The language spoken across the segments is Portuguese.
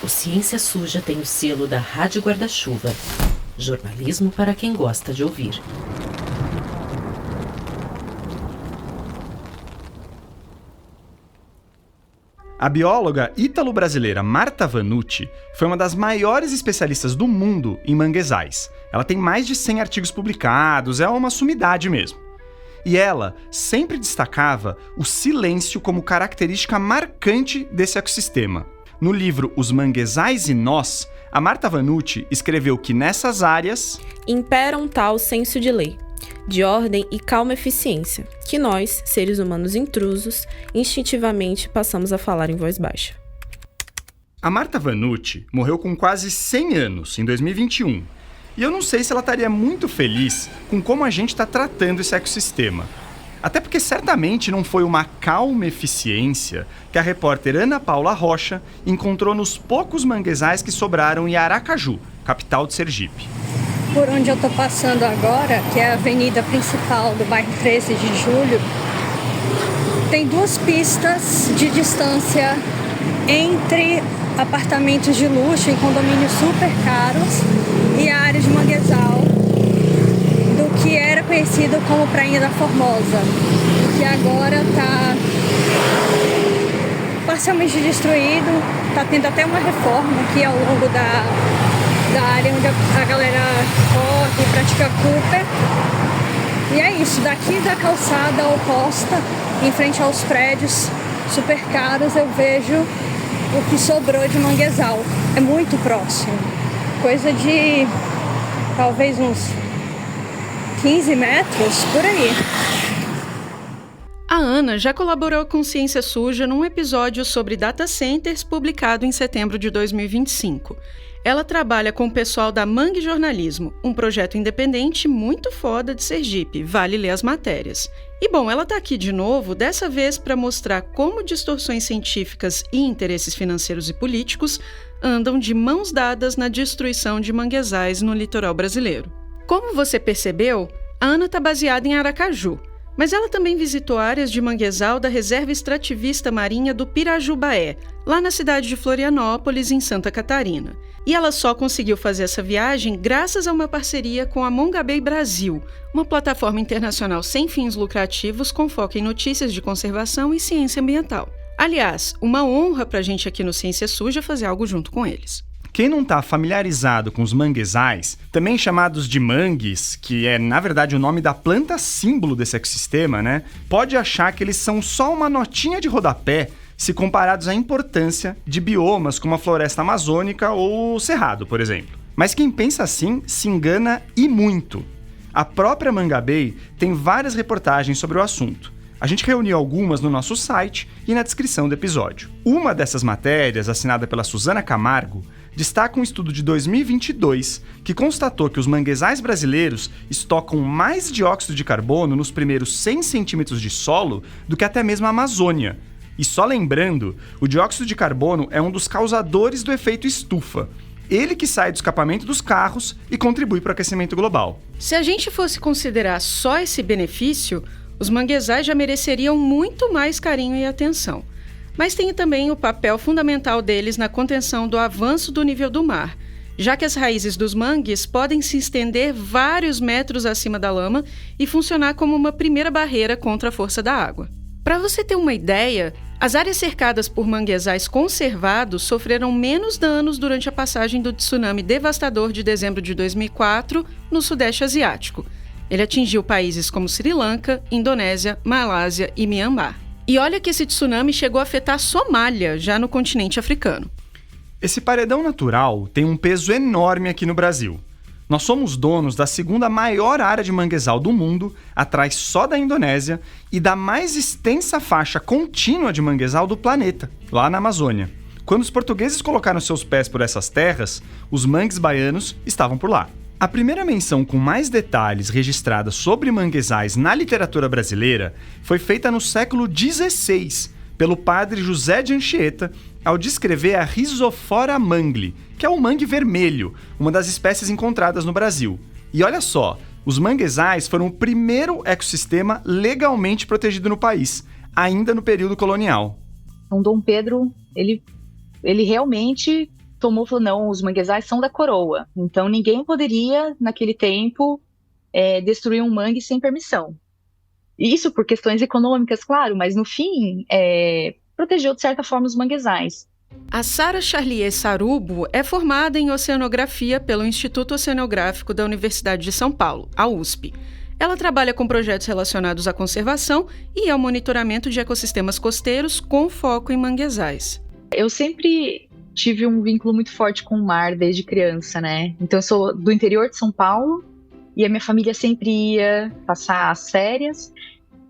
O Ciência Suja tem o selo da Rádio Guarda-Chuva. Jornalismo para quem gosta de ouvir. A bióloga ítalo-brasileira Marta Vanucci foi uma das maiores especialistas do mundo em manguezais. Ela tem mais de 100 artigos publicados, é uma sumidade mesmo. E ela sempre destacava o silêncio como característica marcante desse ecossistema. No livro Os Manguezais e Nós, a Marta Vanucci escreveu que nessas áreas impera um tal senso de lei, de ordem e calma eficiência, que nós, seres humanos intrusos, instintivamente passamos a falar em voz baixa. A Marta Vanucci morreu com quase 100 anos, em 2021. E eu não sei se ela estaria muito feliz com como a gente está tratando esse ecossistema. Até porque certamente não foi uma calma eficiência que a repórter Ana Paula Rocha encontrou nos poucos manguezais que sobraram em Aracaju, capital de Sergipe. Por onde eu estou passando agora, que é a avenida principal do bairro 13 de Julho, tem 2 pistas de distância entre apartamentos de luxo em condomínios super caros e a área de manguezal do que era conhecido como Prainha da Formosa, que agora está parcialmente destruído, está tendo até uma reforma aqui ao longo da área onde a galera corre e pratica Cooper. E é isso, daqui da calçada oposta, em frente aos prédios super caros, eu vejo o que sobrou de manguezal. É muito próximo, coisa de talvez uns 15 metros, por aí. A Ana já colaborou com Ciência Suja num episódio sobre data centers publicado em setembro de 2025. Ela trabalha com o pessoal da Mangue Jornalismo, um projeto independente muito foda de Sergipe, vale ler as matérias. E bom, ela tá aqui de novo, dessa vez para mostrar como distorções científicas e interesses financeiros e políticos andam de mãos dadas na destruição de manguezais no litoral brasileiro. Como você percebeu, a Ana está baseada em Aracaju, mas ela também visitou áreas de manguezal da Reserva Extrativista Marinha do Pirajubaé, lá na cidade de Florianópolis, em Santa Catarina. E ela só conseguiu fazer essa viagem graças a uma parceria com a Mongabay Brasil, uma plataforma internacional sem fins lucrativos com foco em notícias de conservação e ciência ambiental. Aliás, uma honra pra gente aqui no Ciência Suja fazer algo junto com eles. Quem não está familiarizado com os manguezais, também chamados de mangues, que é na verdade o nome da planta símbolo desse ecossistema, né? Pode achar que eles são só uma notinha de rodapé se comparados à importância de biomas como a floresta amazônica ou o cerrado, por exemplo. Mas quem pensa assim se engana e muito. A própria Mongabay tem várias reportagens sobre o assunto. A gente reuniu algumas no nosso site e na descrição do episódio. Uma dessas matérias, assinada pela Suzana Camargo, destaca um estudo de 2022 que constatou que os manguezais brasileiros estocam mais dióxido de carbono nos primeiros 100 centímetros de solo do que até mesmo a Amazônia. E só lembrando, o dióxido de carbono é um dos causadores do efeito estufa. Ele que sai do escapamento dos carros e contribui para o aquecimento global. Se a gente fosse considerar só esse benefício, os manguezais já mereceriam muito mais carinho e atenção. Mas tem também o papel fundamental deles na contenção do avanço do nível do mar, já que as raízes dos mangues podem se estender vários metros acima da lama e funcionar como uma primeira barreira contra a força da água. Para você ter uma ideia, as áreas cercadas por manguezais conservados sofreram menos danos durante a passagem do tsunami devastador de dezembro de 2004 no Sudeste Asiático. Ele atingiu países como Sri Lanka, Indonésia, Malásia e Mianmar. E olha que esse tsunami chegou a afetar a Somália, já no continente africano. Esse paredão natural tem um peso enorme aqui no Brasil. Nós somos donos da segunda maior área de manguezal do mundo, atrás só da Indonésia, e da mais extensa faixa contínua de manguezal do planeta, lá na Amazônia. Quando os portugueses colocaram seus pés por essas terras, os mangues baianos estavam por lá. A primeira menção com mais detalhes registrada sobre manguezais na literatura brasileira foi feita no século XVI, pelo padre José de Anchieta, ao descrever a Rhizophora mangli, que é o mangue vermelho, uma das espécies encontradas no Brasil. E olha só, os manguezais foram o primeiro ecossistema legalmente protegido no país, ainda no período colonial. Então, Dom Pedro, ele realmente falou, não, os manguezais são da coroa. Então ninguém poderia, naquele tempo, destruir um mangue sem permissão. Isso por questões econômicas, claro, mas no fim, protegeu de certa forma os manguezais. A Sara Charlier Sarubo é formada em oceanografia pelo Instituto Oceanográfico da Universidade de São Paulo, a USP. Ela trabalha com projetos relacionados à conservação e ao monitoramento de ecossistemas costeiros com foco em manguezais. Eu sempre tive um vínculo muito forte com o mar desde criança, né? Então eu sou do interior de São Paulo e a minha família sempre ia passar as férias.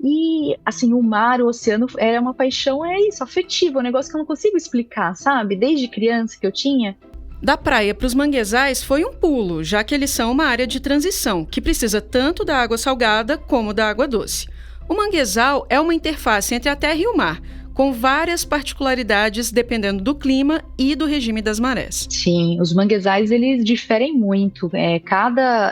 E, assim, o mar, o oceano, era uma paixão, afetiva, um negócio que eu não consigo explicar, sabe? Desde criança que eu tinha. Da praia para os manguezais foi um pulo, já que eles são uma área de transição, que precisa tanto da água salgada como da água doce. O manguezal é uma interface entre a terra e o mar, com várias particularidades dependendo do clima e do regime das marés. Sim, os manguezais, eles diferem muito,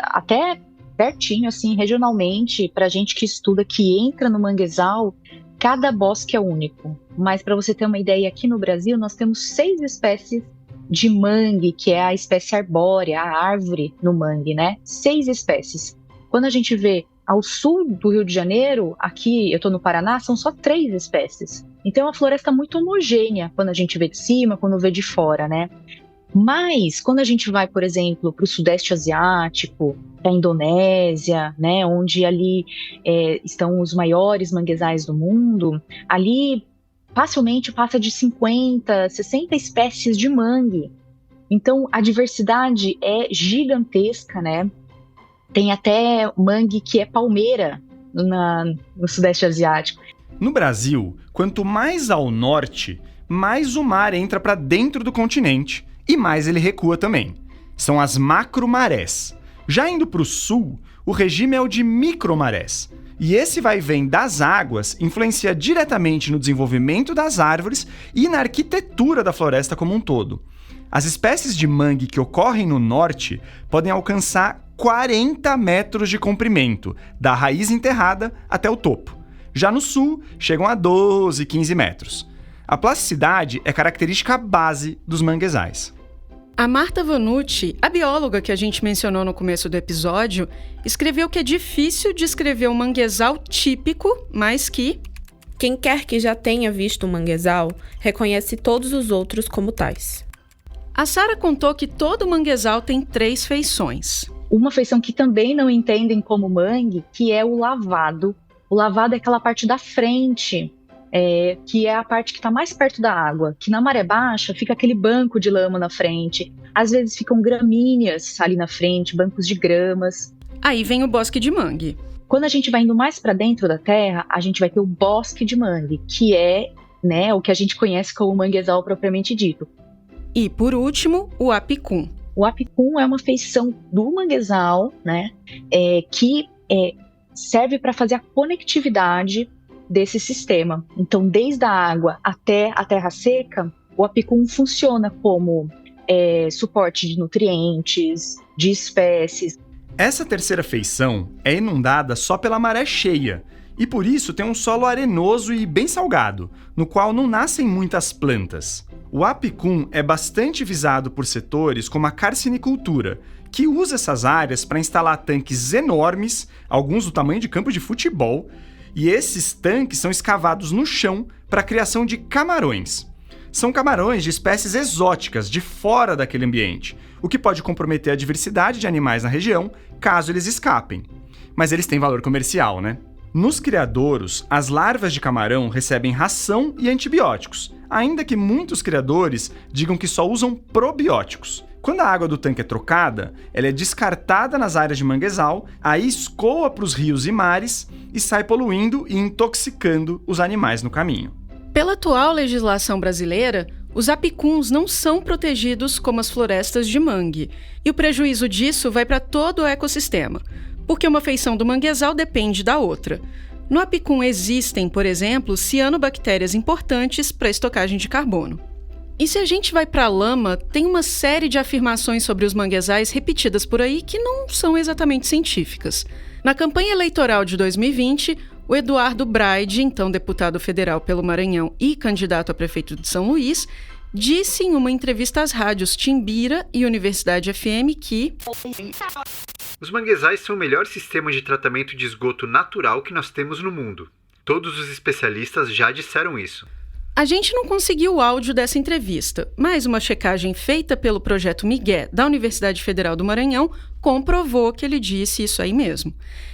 até pertinho, assim, regionalmente, pra gente que estuda, que entra no manguezal, cada bosque é único. Mas para você ter uma ideia, aqui no Brasil, nós temos 6 espécies de mangue, que é a espécie arbórea, a árvore no mangue, né? 6 espécies. Quando a gente vê ao sul do Rio de Janeiro, aqui eu tô no Paraná, são só 3 espécies. Então é uma floresta muito homogênea, quando a gente vê de cima, quando vê de fora, né? Mas, quando a gente vai, por exemplo, para o Sudeste Asiático, para a Indonésia, né, onde ali estão os maiores manguezais do mundo, ali facilmente passa de 50, 60 espécies de mangue. Então, a diversidade é gigantesca, né? Tem até mangue que é palmeira no Sudeste Asiático. No Brasil, quanto mais ao norte, mais o mar entra para dentro do continente. E mais ele recua também. São as macromarés. Já indo para o sul, o regime é o de micromarés. E esse vai-vem das águas influencia diretamente no desenvolvimento das árvores e na arquitetura da floresta como um todo. As espécies de mangue que ocorrem no norte podem alcançar 40 metros de comprimento, da raiz enterrada até o topo. Já no sul, chegam a 12, 15 metros. A plasticidade é característica base dos manguezais. A Marta Vanucci, a bióloga que a gente mencionou no começo do episódio, escreveu que é difícil descrever um manguezal típico, mas que quem quer que já tenha visto um manguezal reconhece todos os outros como tais. A Sara contou que todo manguezal tem 3 feições. Uma feição que também não entendem como mangue, que é o lavado. O lavado é aquela parte da frente, que é a parte que está mais perto da água, que na maré baixa fica aquele banco de lama na frente. Às vezes ficam gramíneas ali na frente, bancos de gramas. Aí vem o bosque de mangue. Quando a gente vai indo mais para dentro da terra, a gente vai ter o bosque de mangue, que é, né, o que a gente conhece como manguezal propriamente dito. E, por último, o apicum. O apicum é uma feição do manguezal, né, que serve para fazer a conectividade desse sistema. Então, desde a água até a terra seca, o apicum funciona como suporte de nutrientes, de espécies. Essa terceira feição é inundada só pela maré cheia, e por isso tem um solo arenoso e bem salgado, no qual não nascem muitas plantas. O apicum é bastante visado por setores como a carcinicultura, que usa essas áreas para instalar tanques enormes, alguns do tamanho de campos de futebol, e esses tanques são escavados no chão para a criação de camarões. São camarões de espécies exóticas de fora daquele ambiente, o que pode comprometer a diversidade de animais na região, caso eles escapem. Mas eles têm valor comercial, né? Nos criadouros, as larvas de camarão recebem ração e antibióticos, ainda que muitos criadores digam que só usam probióticos. Quando a água do tanque é trocada, ela é descartada nas áreas de manguezal, aí escoa para os rios e mares e sai poluindo e intoxicando os animais no caminho. Pela atual legislação brasileira, os apicuns não são protegidos como as florestas de mangue, e o prejuízo disso vai para todo o ecossistema, porque uma feição do manguezal depende da outra. No apicum existem, por exemplo, cianobactérias importantes para a estocagem de carbono. E se a gente vai para a lama, tem uma série de afirmações sobre os manguezais repetidas por aí que não são exatamente científicas. Na campanha eleitoral de 2020, o Eduardo Braide, então deputado federal pelo Maranhão e candidato a prefeito de São Luís, disse em uma entrevista às rádios Timbira e Universidade FM que os manguezais são o melhor sistema de tratamento de esgoto natural que nós temos no mundo. Todos os especialistas já disseram isso. A gente não conseguiu o áudio dessa entrevista, mas uma checagem feita pelo Projeto Migué da Universidade Federal do Maranhão comprovou que ele disse isso aí mesmo.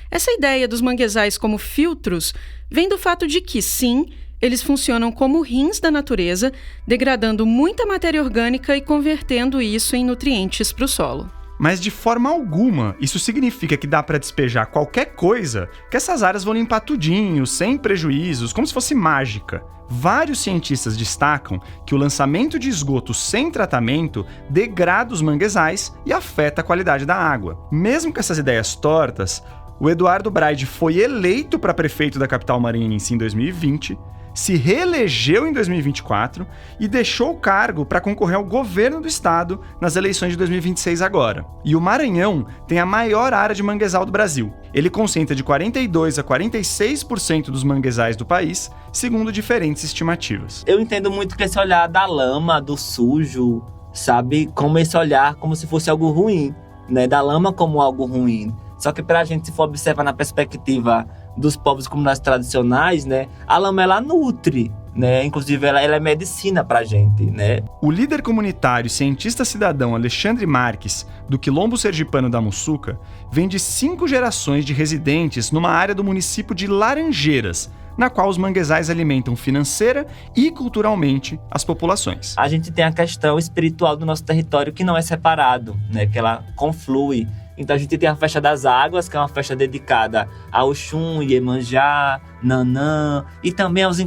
Essa ideia dos manguezais como filtros vem do fato de que, sim, eles funcionam como rins da natureza, degradando muita matéria orgânica e convertendo isso em nutrientes para o solo. Mas de forma alguma, isso significa que dá para despejar qualquer coisa, que essas áreas vão limpar tudinho, sem prejuízos, como se fosse mágica. Vários cientistas destacam que o lançamento de esgoto sem tratamento degrada os manguezais e afeta a qualidade da água. Mesmo com essas ideias tortas, o Eduardo Braide foi eleito para prefeito da capital maranhense em 2020, se reelegeu em 2024 e deixou o cargo para concorrer ao governo do estado nas eleições de 2026 agora. E o Maranhão tem a maior área de manguezal do Brasil. Ele concentra de 42% a 46% dos manguezais do país, segundo diferentes estimativas. Eu entendo muito que esse olhar da lama, do sujo, sabe? Como esse olhar como se fosse algo ruim, né? Da lama como algo ruim. Só que pra gente, se for observar na perspectiva dos povos comunais tradicionais, né, a lama ela nutre, né, inclusive ela é medicina pra gente, né. O líder comunitário e cientista cidadão Alexandre Marques, do Quilombo Sergipano da Muçuca, vem de 5 gerações de residentes numa área do município de Laranjeiras, na qual os manguezais alimentam financeira e culturalmente as populações. A gente tem a questão espiritual do nosso território que não é separado, né, que ela conflui. Então a gente tem a Festa das Águas, que é uma festa dedicada a Oxum, Iemanjá, Nanã, e também aos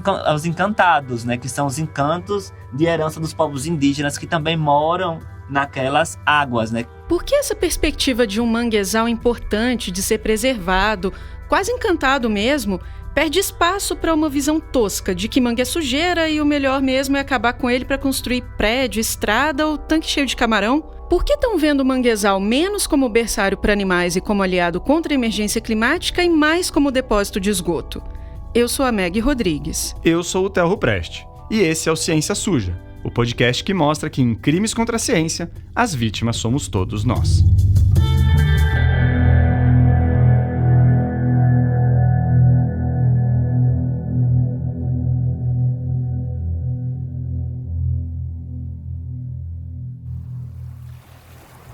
encantados, né, que são os encantos de herança dos povos indígenas que também moram naquelas águas, né. Por que essa perspectiva de um manguezal importante, de ser preservado, quase encantado mesmo, perde espaço para uma visão tosca de que mangue é sujeira e o melhor mesmo é acabar com ele para construir prédio, estrada ou tanque cheio de camarão? Por que estão vendo o manguezal menos como berçário para animais e como aliado contra a emergência climática e mais como depósito de esgoto? Eu sou a Meg Rodrigues. Eu sou o Telro Preste. E esse é o Ciência Suja, o podcast que mostra que em crimes contra a ciência, as vítimas somos todos nós.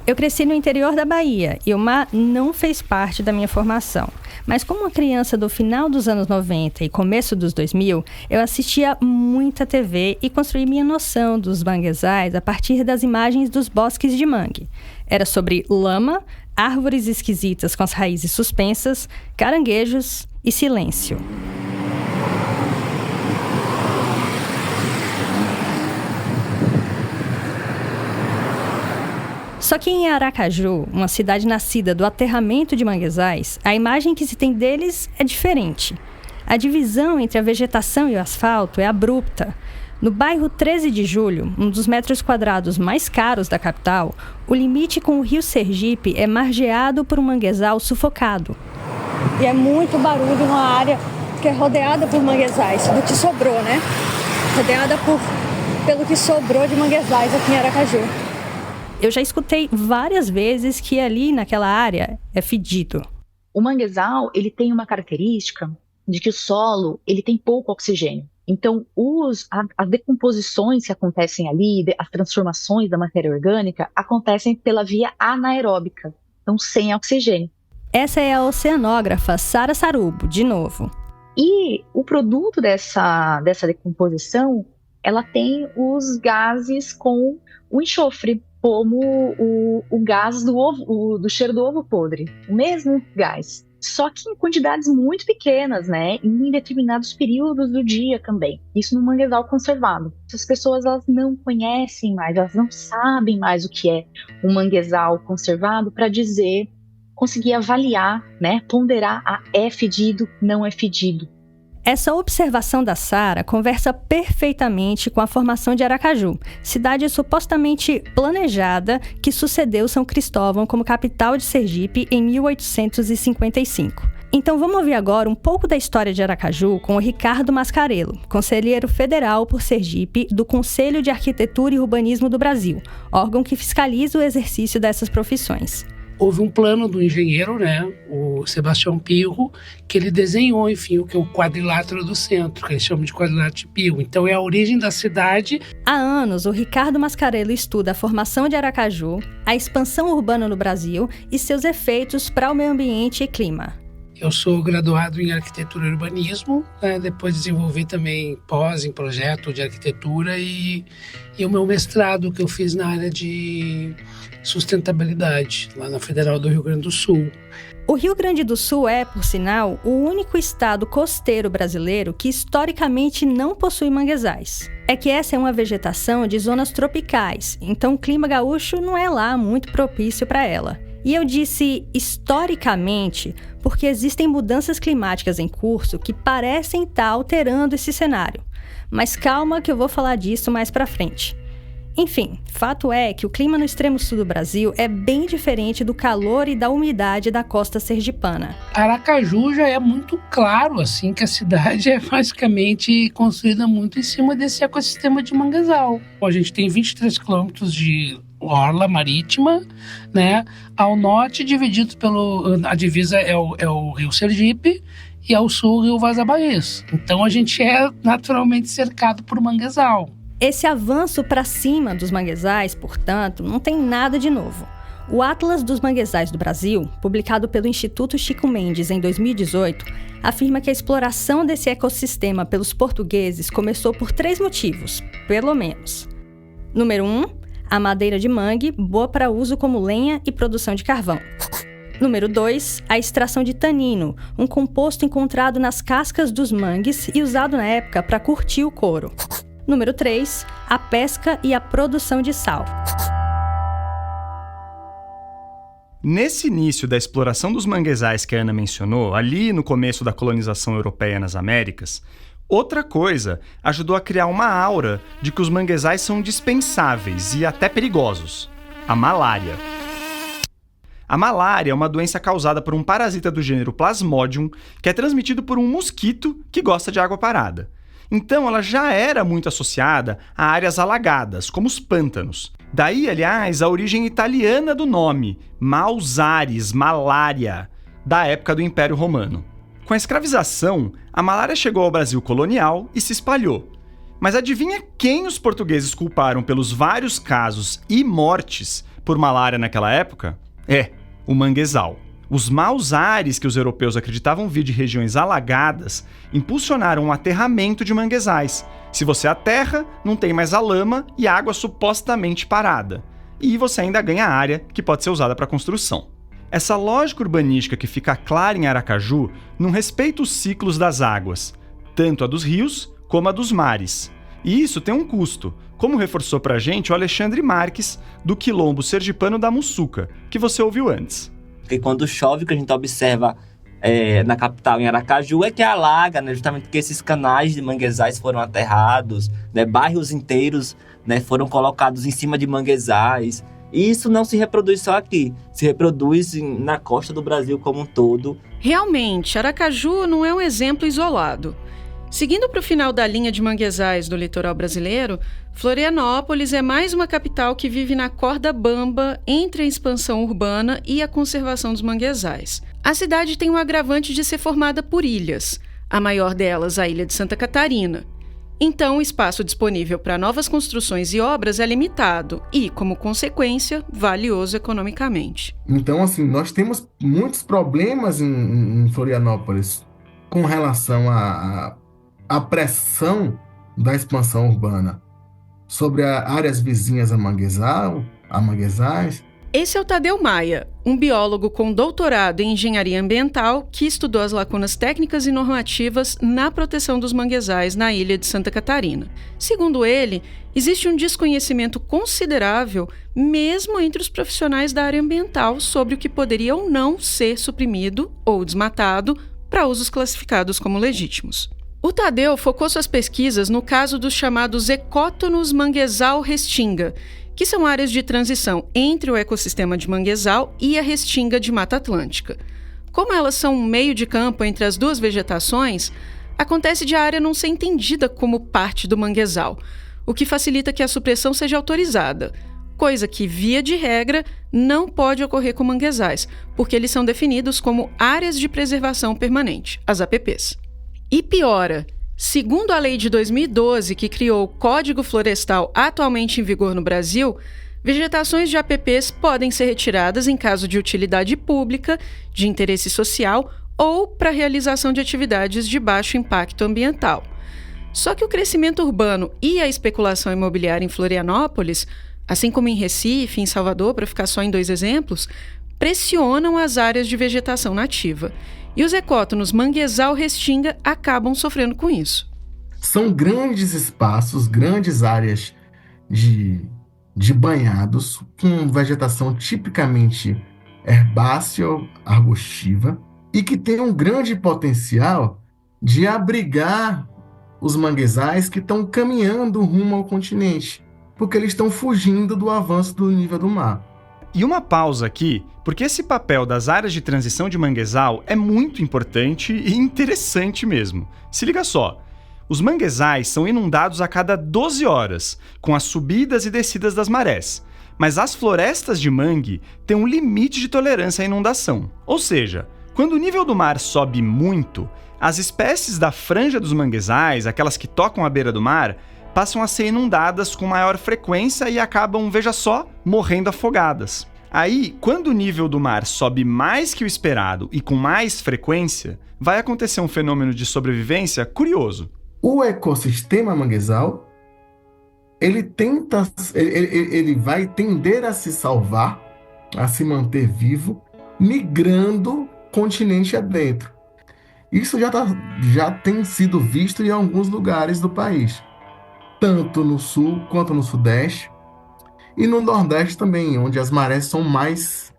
Eu cresci no interior da Bahia e o mar não fez parte da minha formação. Mas como uma criança do final dos anos 90 e começo dos 2000, eu assistia muita TV e construí minha noção dos manguezais a partir das imagens dos bosques de mangue. Era sobre lama, árvores esquisitas com as raízes suspensas, caranguejos e silêncio. Só que em Aracaju, uma cidade nascida do aterramento de manguezais, a imagem que se tem deles é diferente. A divisão entre a vegetação e o asfalto é abrupta. No bairro 13 de Julho, um dos metros quadrados mais caros da capital, o limite com o rio Sergipe é margeado por um manguezal sufocado. E é muito barulho numa área que é rodeada por manguezais, do que sobrou, né? Rodeada pelo que sobrou de manguezais aqui em Aracaju. Eu já escutei várias vezes que ali naquela área é fedido. O manguezal, ele tem uma característica de que o solo, ele tem pouco oxigênio. Então, as decomposições que acontecem ali, as transformações da matéria orgânica, acontecem pela via anaeróbica, então sem oxigênio. Essa é a oceanógrafa Sara Sarubo, de novo. E o produto dessa decomposição, ela tem os gases com o enxofre, como o gás do cheiro do ovo podre, o mesmo gás. Só que em quantidades muito pequenas, né? E em determinados períodos do dia também. Isso no manguezal conservado. As pessoas elas não conhecem mais, elas não sabem mais o que é um manguezal conservado para conseguir avaliar, né? Ponderar é fedido, não é fedido. Essa observação da Sara conversa perfeitamente com a formação de Aracaju, cidade supostamente planejada que sucedeu São Cristóvão como capital de Sergipe em 1855. Então vamos ouvir agora um pouco da história de Aracaju com o Ricardo Mascarello, conselheiro federal por Sergipe do Conselho de Arquitetura e Urbanismo do Brasil, órgão que fiscaliza o exercício dessas profissões. Houve um plano do engenheiro, o Sebastião Pirro, que ele desenhou, enfim, o que é o quadrilátero do centro, que eles chamam de quadrilátero de Pirro. Então é a origem da cidade. Há anos, o Ricardo Mascarello estuda a formação de Aracaju, a expansão urbana no Brasil e seus efeitos para o meio ambiente e clima. Eu sou graduado em arquitetura e urbanismo, depois desenvolvi também pós em projeto de arquitetura e o meu mestrado que eu fiz na área de sustentabilidade, lá na Federal do Rio Grande do Sul. O Rio Grande do Sul é, por sinal, o único estado costeiro brasileiro que historicamente não possui manguezais. É que essa é uma vegetação de zonas tropicais, então o clima gaúcho não é lá muito propício para ela. E eu disse historicamente porque existem mudanças climáticas em curso que parecem estar alterando esse cenário. Mas calma que eu vou falar disso mais pra frente. Enfim, fato é que o clima no extremo sul do Brasil é bem diferente do calor e da umidade da costa sergipana. Aracaju já é muito claro, assim, que a cidade é basicamente construída muito em cima desse ecossistema de manguezal. A gente tem 23 quilômetros de orla marítima, ao norte dividido a divisa é o Rio Sergipe e ao sul o Rio Vaza-Barris. Então a gente é naturalmente cercado por manguezal. Esse avanço para cima dos manguezais, portanto, não tem nada de novo. O Atlas dos Manguezais do Brasil, publicado pelo Instituto Chico Mendes em 2018, afirma que a exploração desse ecossistema pelos portugueses começou por 3 motivos, pelo menos. Número 1, a madeira de mangue, boa para uso como lenha e produção de carvão. Número 2, a extração de tanino, um composto encontrado nas cascas dos mangues e usado na época para curtir o couro. Número 3, a pesca e a produção de sal. Nesse início da exploração dos manguezais que a Ana mencionou, ali no começo da colonização europeia nas Américas, outra coisa ajudou a criar uma aura de que os manguezais são dispensáveis e até perigosos: a malária. A malária é uma doença causada por um parasita do gênero Plasmodium, que é transmitido por um mosquito que gosta de água parada. Então, ela já era muito associada a áreas alagadas, como os pântanos. Daí, aliás, a origem italiana do nome, Malzares, malária, da época do Império Romano. Com a escravização, a malária chegou ao Brasil colonial e se espalhou. Mas adivinha quem os portugueses culparam pelos vários casos e mortes por malária naquela época? O manguezal. Os maus ares que os europeus acreditavam vir de regiões alagadas impulsionaram um aterramento de manguezais. Se você aterra, não tem mais a lama e a água supostamente parada. E você ainda ganha área que pode ser usada para construção. Essa lógica urbanística que fica clara em Aracaju não respeita os ciclos das águas, tanto a dos rios como a dos mares. E isso tem um custo, como reforçou pra gente o Alexandre Marques, do Quilombo Sergipano da Mussuca, que você ouviu antes. Porque quando chove, o que a gente observa na capital, em Aracaju, é que alaga, justamente porque esses canais de manguezais foram aterrados, bairros inteiros foram colocados em cima de manguezais. E isso não se reproduz só aqui, se reproduz na costa do Brasil como um todo. Realmente, Aracaju não é um exemplo isolado. Seguindo para o final da linha de manguezais do litoral brasileiro, Florianópolis é mais uma capital que vive na corda bamba entre a expansão urbana e a conservação dos manguezais. A cidade tem um agravante de ser formada por ilhas, a maior delas a Ilha de Santa Catarina. Então, o espaço disponível para novas construções e obras é limitado e, como consequência, valioso economicamente. Então, assim, nós temos muitos problemas em Florianópolis com relação à pressão da expansão urbana sobre áreas vizinhas a manguezais. Esse é o Tadeu Maia, um biólogo com doutorado em engenharia ambiental que estudou as lacunas técnicas e normativas na proteção dos manguezais na ilha de Santa Catarina. Segundo ele, existe um desconhecimento considerável, mesmo entre os profissionais da área ambiental, sobre o que poderia ou não ser suprimido ou desmatado para usos classificados como legítimos. O Tadeu focou suas pesquisas no caso dos chamados ecótonos manguezal-restinga, que são áreas de transição entre o ecossistema de manguezal e a restinga de Mata Atlântica. Como elas são um meio de campo entre as duas vegetações, acontece de a área não ser entendida como parte do manguezal, o que facilita que a supressão seja autorizada, coisa que, via de regra, não pode ocorrer com manguezais, porque eles são definidos como áreas de preservação permanente, as APPs. E piora, segundo a lei de 2012, que criou o Código Florestal atualmente em vigor no Brasil, vegetações de APPs podem ser retiradas em caso de utilidade pública, de interesse social ou para realização de atividades de baixo impacto ambiental. Só que o crescimento urbano e a especulação imobiliária em Florianópolis, assim como em Recife e em Salvador, para ficar só em 2 exemplos, pressionam as áreas de vegetação nativa. E os ecótonos Manguezal Restinga acabam sofrendo com isso. São grandes espaços, grandes áreas de banhados, com vegetação tipicamente herbácea ou arbustiva, e que tem um grande potencial de abrigar os manguezais que estão caminhando rumo ao continente, porque eles estão fugindo do avanço do nível do mar. E uma pausa aqui, porque esse papel das áreas de transição de manguezal é muito importante e interessante mesmo. Se liga só, os manguezais são inundados a cada 12 horas, com as subidas e descidas das marés, mas as florestas de mangue têm um limite de tolerância à inundação. Ou seja, quando o nível do mar sobe muito, as espécies da franja dos manguezais, aquelas que tocam a beira do mar, passam a ser inundadas com maior frequência e acabam, veja só, morrendo afogadas. Aí, quando o nível do mar sobe mais que o esperado e com mais frequência, vai acontecer um fenômeno de sobrevivência curioso. O ecossistema manguezal, ele vai tender a se salvar, a se manter vivo, migrando continente adentro. Isso já tem sido visto em alguns lugares do país, tanto no sul quanto no sudeste, e no nordeste também, onde as marés são mais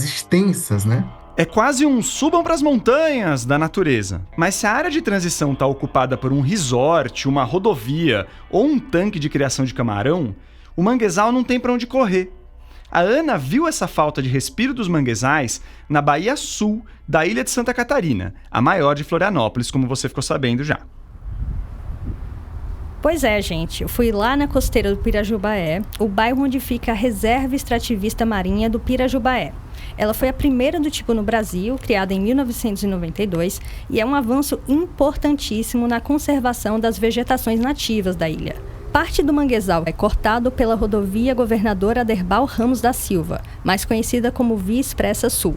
extensas, né? É quase um subam para as montanhas da natureza. Mas se a área de transição está ocupada por um resort, uma rodovia ou um tanque de criação de camarão, o manguezal não tem para onde correr. A Ana viu essa falta de respiro dos manguezais na Baía Sul da ilha de Santa Catarina, a maior de Florianópolis, como você ficou sabendo já. Pois é, gente. Eu fui lá na costeira do Pirajubaé, o bairro onde fica a Reserva Extrativista Marinha do Pirajubaé. Ela foi a primeira do tipo no Brasil, criada em 1992, e é um avanço importantíssimo na conservação das vegetações nativas da ilha. Parte do manguezal é cortado pela rodovia Governador Aderbal Ramos da Silva, mais conhecida como Via Expressa Sul.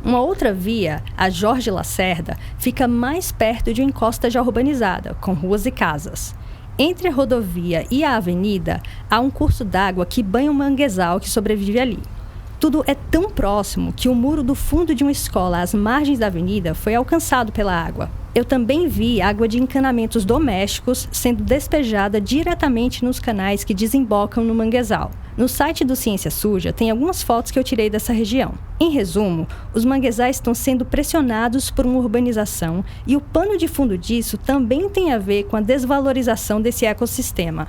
Uma outra via, a Jorge Lacerda, fica mais perto de uma encosta já urbanizada, com ruas e casas. Entre a rodovia e a avenida, há um curso d'água que banha o manguezal que sobrevive ali. Tudo é tão próximo que o muro do fundo de uma escola às margens da avenida foi alcançado pela água. Eu também vi água de encanamentos domésticos sendo despejada diretamente nos canais que desembocam no manguezal. No site do Ciência Suja tem algumas fotos que eu tirei dessa região. Em resumo, os manguezais estão sendo pressionados por uma urbanização e o pano de fundo disso também tem a ver com a desvalorização desse ecossistema.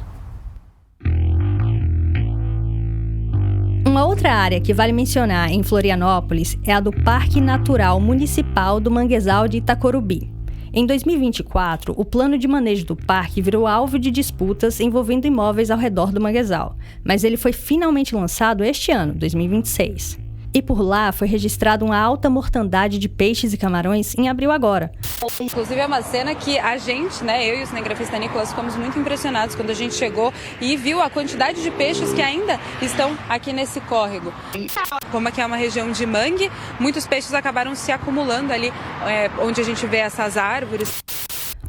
Uma outra área que vale mencionar em Florianópolis é a do Parque Natural Municipal do Manguezal de Itacorubi. Em 2024, o plano de manejo do parque virou alvo de disputas envolvendo imóveis ao redor do manguezal, mas ele foi finalmente lançado este ano, 2026. E por lá foi registrada uma alta mortandade de peixes e camarões em abril agora. Inclusive é uma cena que a gente, eu e o cinegrafista Nicolas, ficamos muito impressionados quando a gente chegou e viu a quantidade de peixes que ainda estão aqui nesse córrego. Como aqui é uma região de mangue, muitos peixes acabaram se acumulando ali onde a gente vê essas árvores.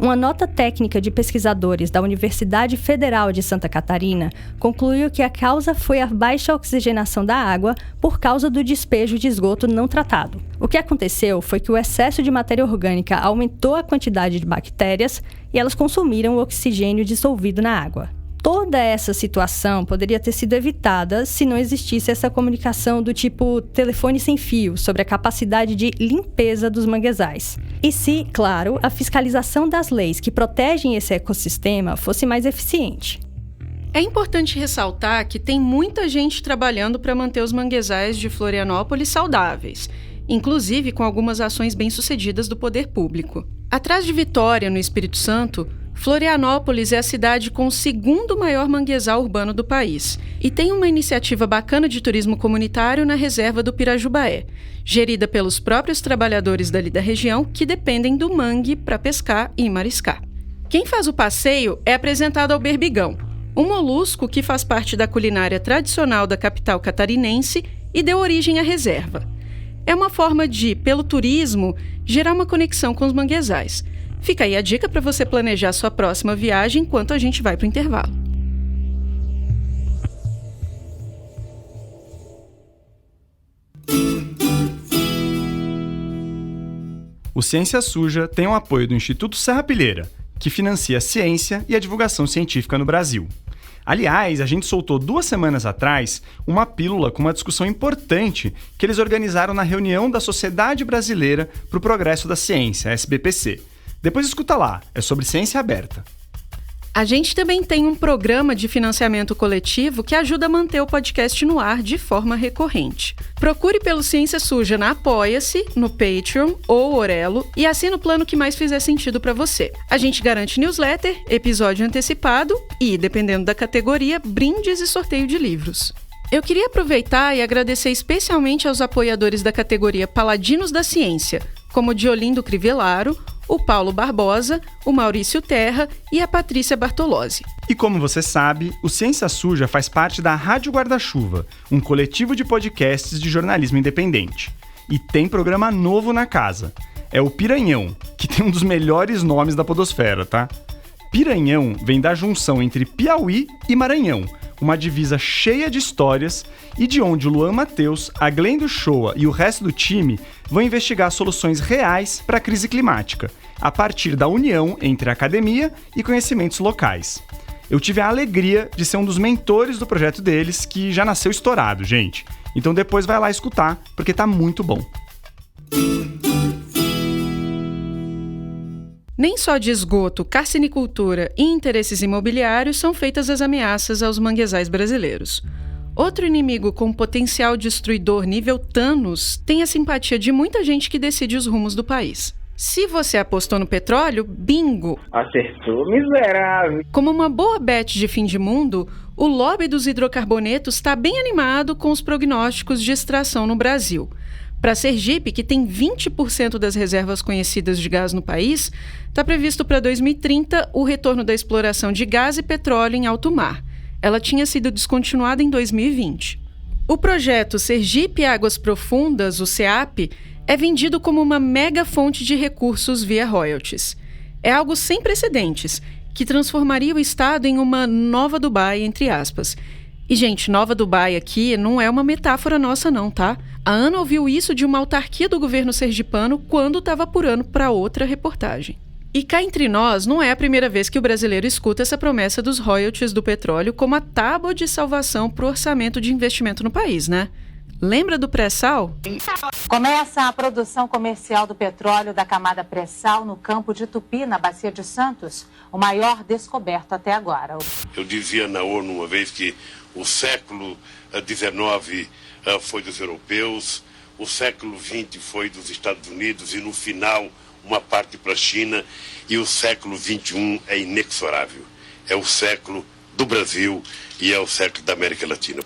Uma nota técnica de pesquisadores da Universidade Federal de Santa Catarina concluiu que a causa foi a baixa oxigenação da água por causa do despejo de esgoto não tratado. O que aconteceu foi que o excesso de matéria orgânica aumentou a quantidade de bactérias e elas consumiram o oxigênio dissolvido na água. Toda essa situação poderia ter sido evitada se não existisse essa comunicação do tipo telefone sem fio sobre a capacidade de limpeza dos manguezais. E se, claro, a fiscalização das leis que protegem esse ecossistema fosse mais eficiente. É importante ressaltar que tem muita gente trabalhando para manter os manguezais de Florianópolis saudáveis. inclusive com algumas ações bem-sucedidas do poder público. Atrás de Vitória, no Espírito Santo, Florianópolis é a cidade com o segundo maior manguezal urbano do país e tem uma iniciativa bacana de turismo comunitário na reserva do Pirajubaé, gerida pelos próprios trabalhadores dali da região que dependem do mangue para pescar e mariscar. Quem faz o passeio é apresentado ao berbigão, um molusco que faz parte da culinária tradicional da capital catarinense e deu origem à reserva. É uma forma de, pelo turismo, gerar uma conexão com os manguezais. Fica aí a dica para você planejar sua próxima viagem enquanto a gente vai para o intervalo. O Ciência Suja tem o apoio do Instituto Serrapilheira, que financia a ciência e a divulgação científica no Brasil. Aliás, a gente soltou 2 semanas atrás uma pílula com uma discussão importante que eles organizaram na reunião da Sociedade Brasileira para o Progresso da Ciência, SBPC. Depois escuta lá, é sobre ciência aberta. A gente também tem um programa de financiamento coletivo que ajuda a manter o podcast no ar de forma recorrente. Procure pelo Ciência Suja na Apoia-se, no Patreon ou Orelo e assine o plano que mais fizer sentido para você. A gente garante newsletter, episódio antecipado e, dependendo da categoria, brindes e sorteio de livros. Eu queria aproveitar e agradecer especialmente aos apoiadores da categoria Paladinos da Ciência, como o Diolindo Crivellaro, o Paulo Barbosa, o Maurício Terra e a Patrícia Bartolozzi. E como você sabe, o Ciência Suja faz parte da Rádio Guarda-Chuva, um coletivo de podcasts de jornalismo independente. E tem programa novo na casa. É o Piranhão, que tem um dos melhores nomes da podosfera, tá? Piranhão vem da junção entre Piauí e Maranhão, uma divisa cheia de histórias e de onde o Luan Matheus, a Glenda Shoa e o resto do time vão investigar soluções reais para a crise climática, a partir da união entre a academia e conhecimentos locais. Eu tive a alegria de ser um dos mentores do projeto deles, que já nasceu estourado, gente. Então depois vai lá escutar, porque tá muito bom. Nem só de esgoto, carcinicultura e interesses imobiliários são feitas as ameaças aos manguezais brasileiros. Outro inimigo com potencial destruidor nível Thanos tem a simpatia de muita gente que decide os rumos do país. Se você apostou no petróleo, bingo! Acertou, miserável! Como uma boa bet de fim de mundo, o lobby dos hidrocarbonetos está bem animado com os prognósticos de extração no Brasil. Para Sergipe, que tem 20% das reservas conhecidas de gás no país, está previsto para 2030 o retorno da exploração de gás e petróleo em alto mar. Ela tinha sido descontinuada em 2020. O projeto Sergipe Águas Profundas, o SEAP, é vendido como uma mega fonte de recursos via royalties. É algo sem precedentes, que transformaria o estado em uma nova Dubai, entre aspas. E, gente, Nova Dubai aqui não é uma metáfora nossa não, tá? A Ana ouviu isso de uma autarquia do governo sergipano quando estava apurando para outra reportagem. E cá entre nós, não é a primeira vez que o brasileiro escuta essa promessa dos royalties do petróleo como a tábua de salvação para o orçamento de investimento no país, né? Lembra do pré-sal? Começa a produção comercial do petróleo da camada pré-sal no campo de Tupi, na Bacia de Santos, o maior descoberto até agora. Eu dizia na ONU uma vez que o século XIX foi dos europeus, o século XX foi dos Estados Unidos e, no final, uma parte para a China, e o século XXI é inexorável. É o século do Brasil e é o século da América Latina.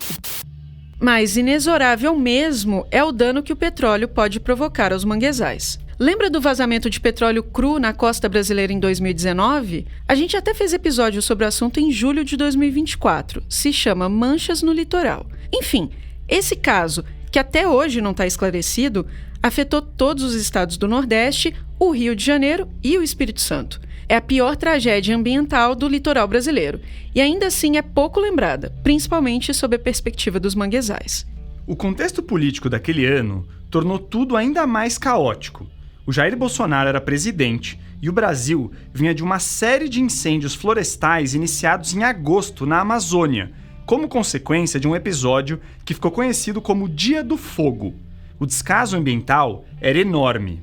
Mas inexorável mesmo é o dano que o petróleo pode provocar aos manguezais. Lembra do vazamento de petróleo cru na costa brasileira em 2019? A gente até fez episódio sobre o assunto em julho de 2024. Se chama Manchas no Litoral. Enfim, esse caso, que até hoje não está esclarecido, afetou todos os estados do Nordeste, o Rio de Janeiro e o Espírito Santo. É a pior tragédia ambiental do litoral brasileiro e ainda assim é pouco lembrada, principalmente sob a perspectiva dos manguezais. O contexto político daquele ano tornou tudo ainda mais caótico. O Jair Bolsonaro era presidente e o Brasil vinha de uma série de incêndios florestais iniciados em agosto na Amazônia, como consequência de um episódio que ficou conhecido como Dia do Fogo. O descaso ambiental era enorme.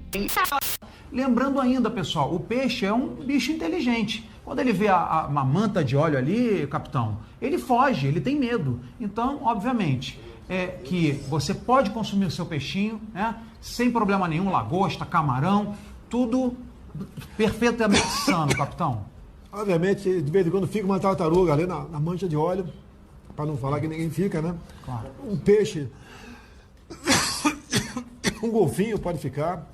Lembrando ainda, pessoal, o peixe é um bicho inteligente. Quando ele vê uma manta de óleo ali, capitão, ele foge, ele tem medo. Então, obviamente, que você pode consumir o seu peixinho, né, sem problema nenhum, lagosta, camarão, tudo perfeitamente sano, capitão. Obviamente, de vez em quando fica uma tartaruga ali na mancha de óleo, para não falar que ninguém fica, né? Claro. Um peixe, um golfinho pode ficar.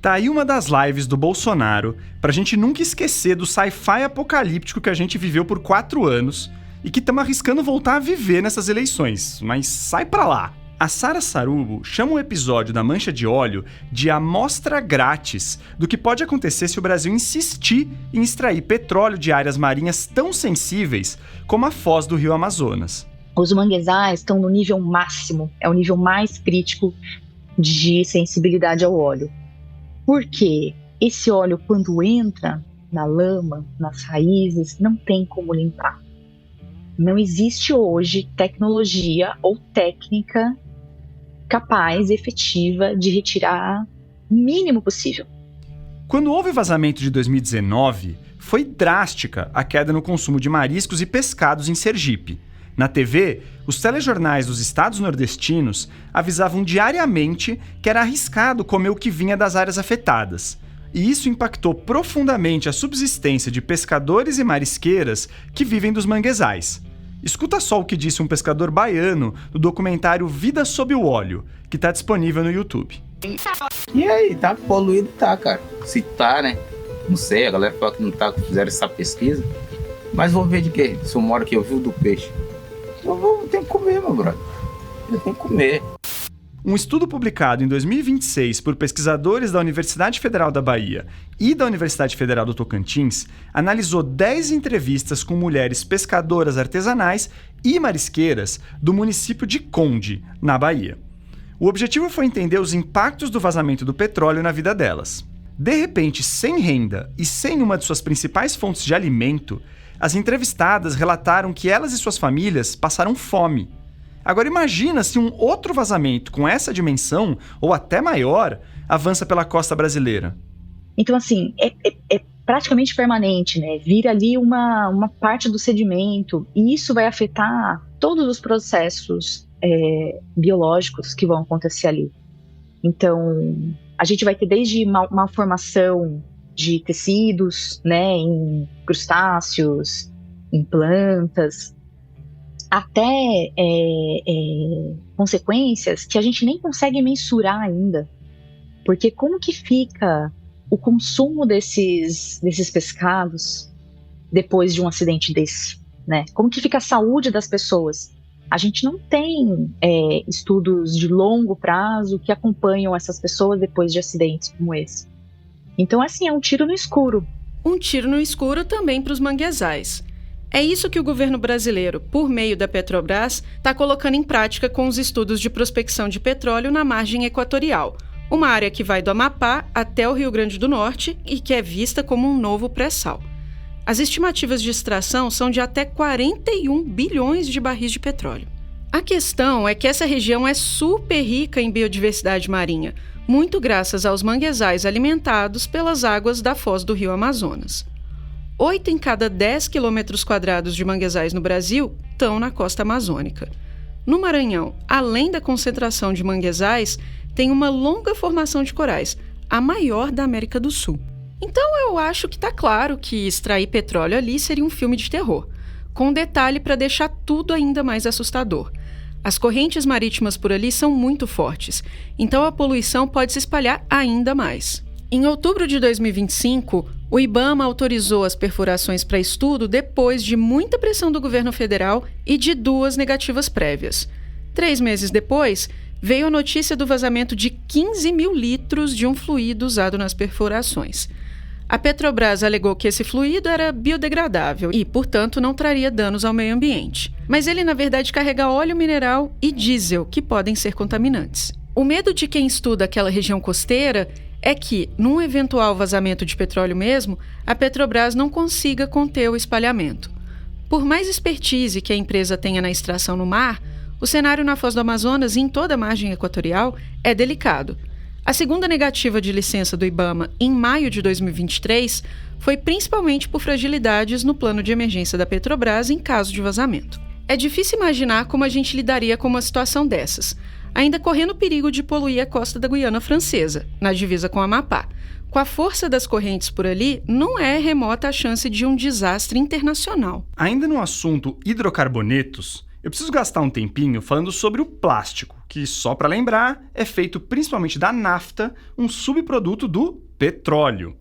Tá aí uma das lives do Bolsonaro pra gente nunca esquecer do sci-fi apocalíptico que a gente viveu por 4 anos e que estamos arriscando voltar a viver nessas eleições, mas sai pra lá. A Sara Sarubo chama um episódio da Mancha de Óleo de amostra grátis do que pode acontecer se o Brasil insistir em extrair petróleo de áreas marinhas tão sensíveis como a foz do Rio Amazonas. Os manguezais estão no nível máximo, é o nível mais crítico de sensibilidade ao óleo. Porque esse óleo, quando entra na lama, nas raízes, não tem como limpar. Não existe hoje tecnologia ou técnica capaz, efetiva, de retirar o mínimo possível. Quando houve o vazamento de 2019, foi drástica a queda no consumo de mariscos e pescados em Sergipe. Na TV, os telejornais dos estados nordestinos avisavam diariamente que era arriscado comer o que vinha das áreas afetadas. E isso impactou profundamente a subsistência de pescadores e marisqueiras que vivem dos manguezais. Escuta só o que disse um pescador baiano no documentário Vida Sob o Óleo, que está disponível no YouTube. E aí, tá poluído? Tá, cara. Se tá, né? Não sei, a galera fala que não tá, que fizeram essa pesquisa. Mas vou ver de quê? Se eu moro aqui, eu vivo do peixe. Eu tenho que comer, meu brother. Eu tenho que comer. Um estudo publicado em 2026 por pesquisadores da Universidade Federal da Bahia e da Universidade Federal do Tocantins analisou 10 entrevistas com mulheres pescadoras artesanais e marisqueiras do município de Conde, na Bahia. O objetivo foi entender os impactos do vazamento do petróleo na vida delas. De repente, sem renda e sem uma de suas principais fontes de alimento, as entrevistadas relataram que elas e suas famílias passaram fome. Agora imagina se um outro vazamento com essa dimensão, ou até maior, avança pela costa brasileira. Então, assim, é praticamente permanente, né? Vira ali uma parte do sedimento, e isso vai afetar todos os processos biológicos que vão acontecer ali. Então, a gente vai ter desde malformação de tecidos, né, em crustáceos, em plantas, até consequências que a gente nem consegue mensurar ainda. Porque como que fica o consumo desses pescados depois de um acidente desse, né? Como que fica a saúde das pessoas? A gente não tem estudos de longo prazo que acompanham essas pessoas depois de acidentes como esse. Então, assim, é um tiro no escuro. Um tiro no escuro também para os manguezais. É isso que o governo brasileiro, por meio da Petrobras, está colocando em prática com os estudos de prospecção de petróleo na margem equatorial, uma área que vai do Amapá até o Rio Grande do Norte e que é vista como um novo pré-sal. As estimativas de extração são de até 41 bilhões de barris de petróleo. A questão é que essa região é super rica em biodiversidade marinha, muito graças aos manguezais alimentados pelas águas da foz do Rio Amazonas. 8 em cada 10 quilômetros quadrados de manguezais no Brasil estão na costa amazônica. No Maranhão, além da concentração de manguezais, tem uma longa formação de corais, a maior da América do Sul. Então eu acho que está claro que extrair petróleo ali seria um filme de terror, com um detalhe para deixar tudo ainda mais assustador. As correntes marítimas por ali são muito fortes, então a poluição pode se espalhar ainda mais. Em outubro de 2025, o IBAMA autorizou as perfurações para estudo depois de muita pressão do governo federal e de 2 negativas prévias. 3 meses depois, veio a notícia do vazamento de 15 mil litros de um fluido usado nas perfurações. A Petrobras alegou que esse fluido era biodegradável e, portanto, não traria danos ao meio ambiente. Mas ele, na verdade, carrega óleo mineral e diesel, que podem ser contaminantes. O medo de quem estuda aquela região costeira é que, num eventual vazamento de petróleo mesmo, a Petrobras não consiga conter o espalhamento. Por mais expertise que a empresa tenha na extração no mar, o cenário na Foz do Amazonas e em toda a margem equatorial é delicado. A segunda negativa de licença do IBAMA em maio de 2023 foi principalmente por fragilidades no plano de emergência da Petrobras em caso de vazamento. É difícil imaginar como a gente lidaria com uma situação dessas, ainda correndo o perigo de poluir a costa da Guiana Francesa, na divisa com o Amapá. Com a força das correntes por ali, não é remota a chance de um desastre internacional. Ainda no assunto hidrocarbonetos, eu preciso gastar um tempinho falando sobre o plástico, que, só para lembrar, é feito principalmente da nafta, um subproduto do petróleo.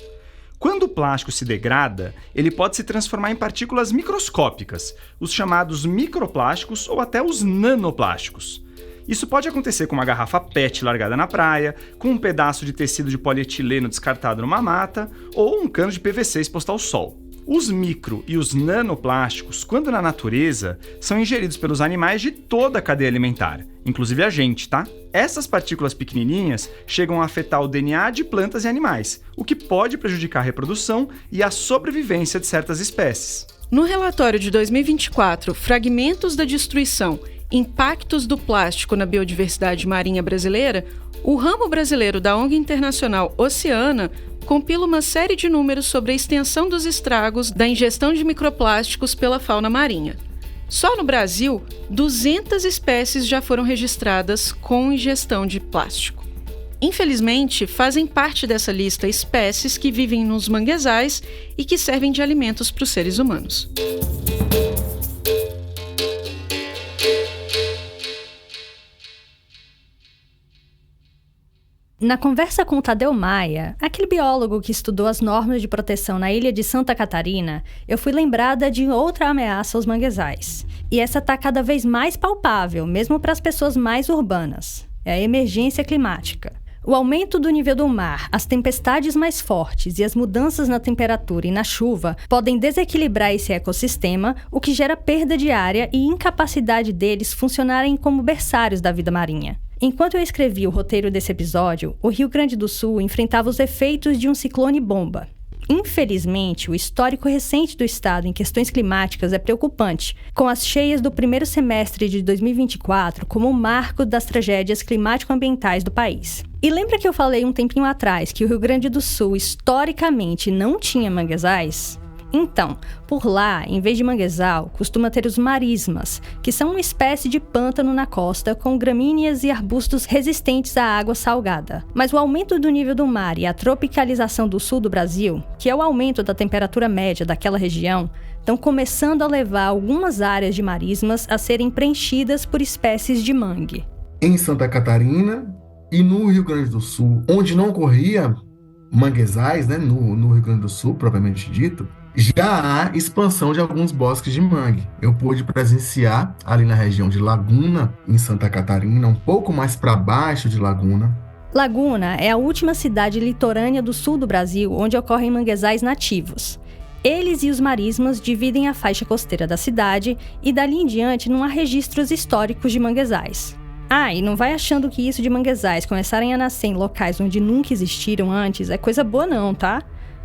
Quando o plástico se degrada, ele pode se transformar em partículas microscópicas, os chamados microplásticos ou até os nanoplásticos. Isso pode acontecer com uma garrafa PET largada na praia, com um pedaço de tecido de polietileno descartado numa mata ou um cano de PVC exposto ao sol. Os micro e os nanoplásticos, quando na natureza, são ingeridos pelos animais de toda a cadeia alimentar, inclusive a gente, tá? Essas partículas pequenininhas chegam a afetar o DNA de plantas e animais, o que pode prejudicar a reprodução e a sobrevivência de certas espécies. No relatório de 2024, Fragmentos da Destruição, Impactos do Plástico na Biodiversidade Marinha Brasileira, o ramo brasileiro da ONG internacional Oceana compila uma série de números sobre a extensão dos estragos da ingestão de microplásticos pela fauna marinha. Só no Brasil, 200 espécies já foram registradas com ingestão de plástico. Infelizmente, fazem parte dessa lista espécies que vivem nos manguezais e que servem de alimentos para os seres humanos. Na conversa com o Tadeu Maia, aquele biólogo que estudou as normas de proteção na ilha de Santa Catarina, eu fui lembrada de outra ameaça aos manguezais. E essa está cada vez mais palpável, mesmo para as pessoas mais urbanas. É a emergência climática. O aumento do nível do mar, as tempestades mais fortes e as mudanças na temperatura e na chuva podem desequilibrar esse ecossistema, o que gera perda de área e incapacidade deles funcionarem como berçários da vida marinha. Enquanto eu escrevi o roteiro desse episódio, o Rio Grande do Sul enfrentava os efeitos de um ciclone-bomba. Infelizmente, o histórico recente do estado em questões climáticas é preocupante, com as cheias do primeiro semestre de 2024 como um marco das tragédias climático-ambientais do país. E lembra que eu falei um tempinho atrás que o Rio Grande do Sul historicamente não tinha manguezais? Então, por lá, em vez de manguezal, costuma ter os marismas, que são uma espécie de pântano na costa com gramíneas e arbustos resistentes à água salgada. Mas o aumento do nível do mar e a tropicalização do sul do Brasil, que é o aumento da temperatura média daquela região, estão começando a levar algumas áreas de marismas a serem preenchidas por espécies de mangue. Em Santa Catarina e no Rio Grande do Sul, onde não ocorria manguezais, né, no Rio Grande do Sul, propriamente dito, já há expansão de alguns bosques de mangue. Eu pude presenciar ali na região de Laguna, em Santa Catarina, um pouco mais para baixo de Laguna. Laguna é a última cidade litorânea do sul do Brasil onde ocorrem manguezais nativos. Eles e os marismas dividem a faixa costeira da cidade e dali em diante não há registros históricos de manguezais. Ah, e não vai achando que isso de manguezais começarem a nascer em locais onde nunca existiram antes é coisa boa não, tá?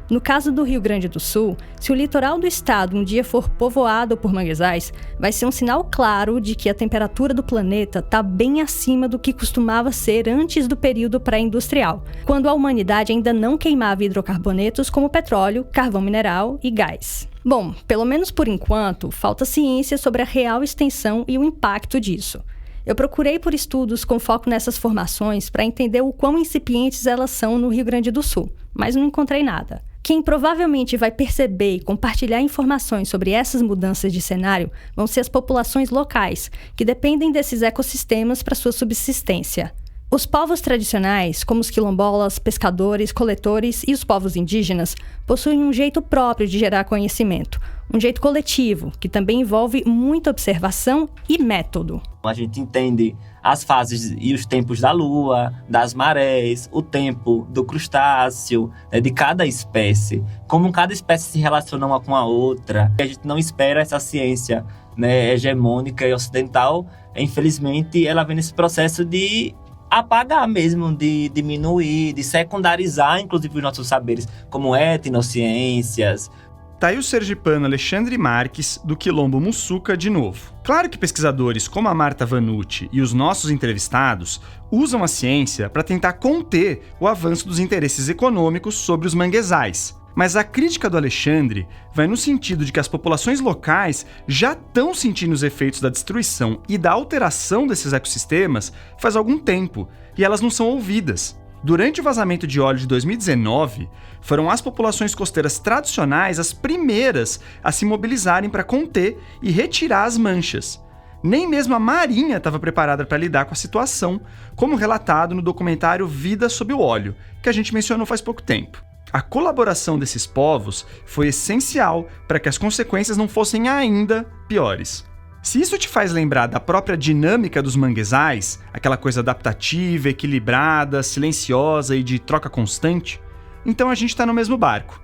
No caso do Rio Grande do Sul, se o litoral do estado um dia for povoado por manguezais, vai ser um sinal claro de que a temperatura do planeta está bem acima do que costumava ser antes do período pré-industrial, quando a humanidade ainda não queimava hidrocarbonetos como petróleo, carvão mineral e gás. Bom, pelo menos por enquanto, falta ciência sobre a real extensão e o impacto disso. Eu procurei por estudos com foco nessas formações para entender o quão incipientes elas são no Rio Grande do Sul, mas não encontrei nada. Quem provavelmente vai perceber e compartilhar informações sobre essas mudanças de cenário vão ser as populações locais, que dependem desses ecossistemas para sua subsistência. Os povos tradicionais, como os quilombolas, pescadores, coletores e os povos indígenas, possuem um jeito próprio de gerar conhecimento, um jeito coletivo, que também envolve muita observação e método. A gente entende as fases e os tempos da lua, das marés, o tempo do crustáceo, né, de cada espécie, como cada espécie se relaciona uma com a outra. A gente não espera essa ciência, né, hegemônica e ocidental, infelizmente ela vem nesse processo de apagar mesmo, de diminuir, de secundarizar, inclusive, os nossos saberes, como etnociências. Tá aí o sergipano Alexandre Marques, do Quilombo Mussuca, de novo. Claro que pesquisadores como a Marta Vanucci e os nossos entrevistados usam a ciência para tentar conter o avanço dos interesses econômicos sobre os manguezais. Mas a crítica do Alexandre vai no sentido de que as populações locais já estão sentindo os efeitos da destruição e da alteração desses ecossistemas faz algum tempo, e elas não são ouvidas. Durante o vazamento de óleo de 2019, foram as populações costeiras tradicionais as primeiras a se mobilizarem para conter e retirar as manchas. Nem mesmo a Marinha estava preparada para lidar com a situação, como relatado no documentário Vida Sob o Óleo, que a gente mencionou faz pouco tempo. A colaboração desses povos foi essencial para que as consequências não fossem ainda piores. Se isso te faz lembrar da própria dinâmica dos manguezais, aquela coisa adaptativa, equilibrada, silenciosa e de troca constante, então a gente está no mesmo barco.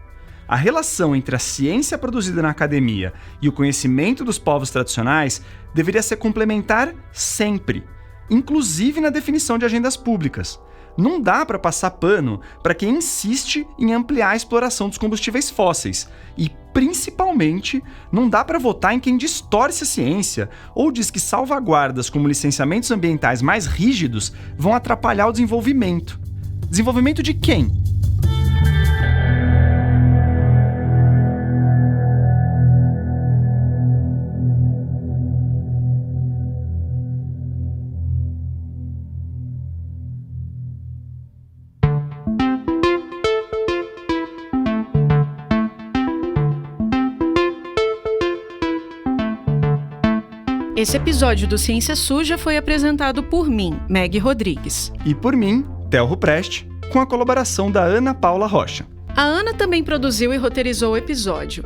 A relação entre a ciência produzida na academia e o conhecimento dos povos tradicionais deveria ser complementar sempre, inclusive na definição de agendas públicas. Não dá para passar pano para quem insiste em ampliar a exploração dos combustíveis fósseis e, principalmente, não dá para votar em quem distorce a ciência ou diz que salvaguardas como licenciamentos ambientais mais rígidos vão atrapalhar o desenvolvimento. Desenvolvimento de quem? Esse episódio do Ciência Suja foi apresentado por mim, Meg Rodrigues. E por mim, Theo Ruprest, com a colaboração da Ana Paula Rocha. A Ana também produziu e roteirizou o episódio.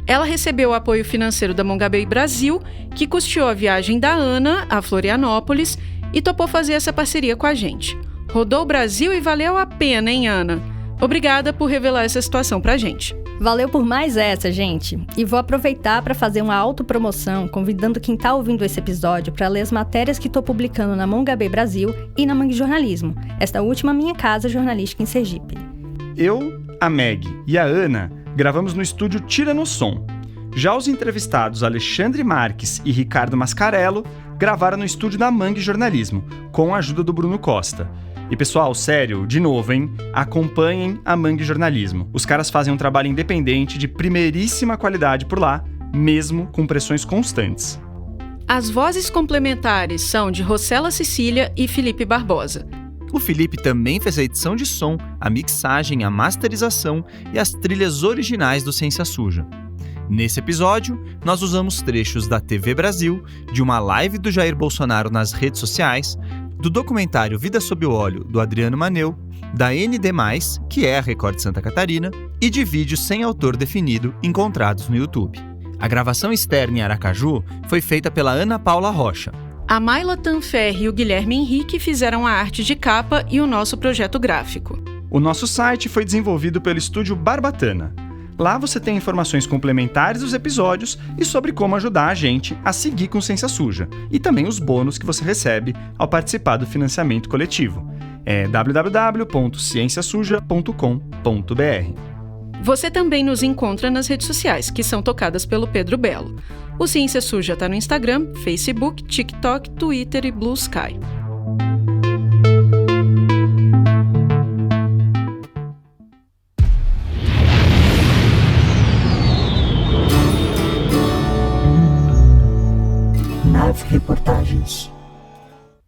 Ela recebeu o apoio financeiro da Mongabay Brasil, que custeou a viagem da Ana a Florianópolis e topou fazer essa parceria com a gente. Rodou o Brasil e valeu a pena, hein, Ana? Obrigada por revelar essa situação pra gente. Valeu por mais essa, gente. E vou aproveitar para fazer uma autopromoção, convidando quem tá ouvindo esse episódio para ler as matérias que tô publicando na Mongabay Brasil e na Mangue Jornalismo, esta última minha casa jornalística em Sergipe. Eu, a Meg e a Ana gravamos no estúdio Tira no Som. Já os entrevistados Alexandre Marques e Ricardo Mascarello gravaram no estúdio da Mangue Jornalismo, com a ajuda do Bruno Costa. E pessoal, sério, de novo, hein? Acompanhem a Mangue Jornalismo. Os caras fazem um trabalho independente de primeiríssima qualidade por lá, mesmo com pressões constantes. As vozes complementares são de Rossella Cecília e Felipe Barbosa. O Felipe também fez a edição de som, a mixagem, a masterização e as trilhas originais do Ciência Suja. Nesse episódio, nós usamos trechos da TV Brasil, de uma live do Jair Bolsonaro nas redes sociais, do documentário Vida Sob o Óleo, do Adriano Maneu, da ND+, que é a Record de Santa Catarina, e de vídeos sem autor definido encontrados no YouTube. A gravação externa em Aracaju foi feita pela Ana Paula Rocha. A Mayla Tanferri e o Guilherme Henrique fizeram a arte de capa e o nosso projeto gráfico. O nosso site foi desenvolvido pelo estúdio Barbatana. Lá você tem informações complementares dos episódios e sobre como ajudar a gente a seguir com Ciência Suja. E também os bônus que você recebe ao participar do financiamento coletivo. É www.cienciasuja.com.br. Você também nos encontra nas redes sociais, que são tocadas pelo Pedro Belo. O Ciência Suja está no Instagram, Facebook, TikTok, Twitter e Blue Sky.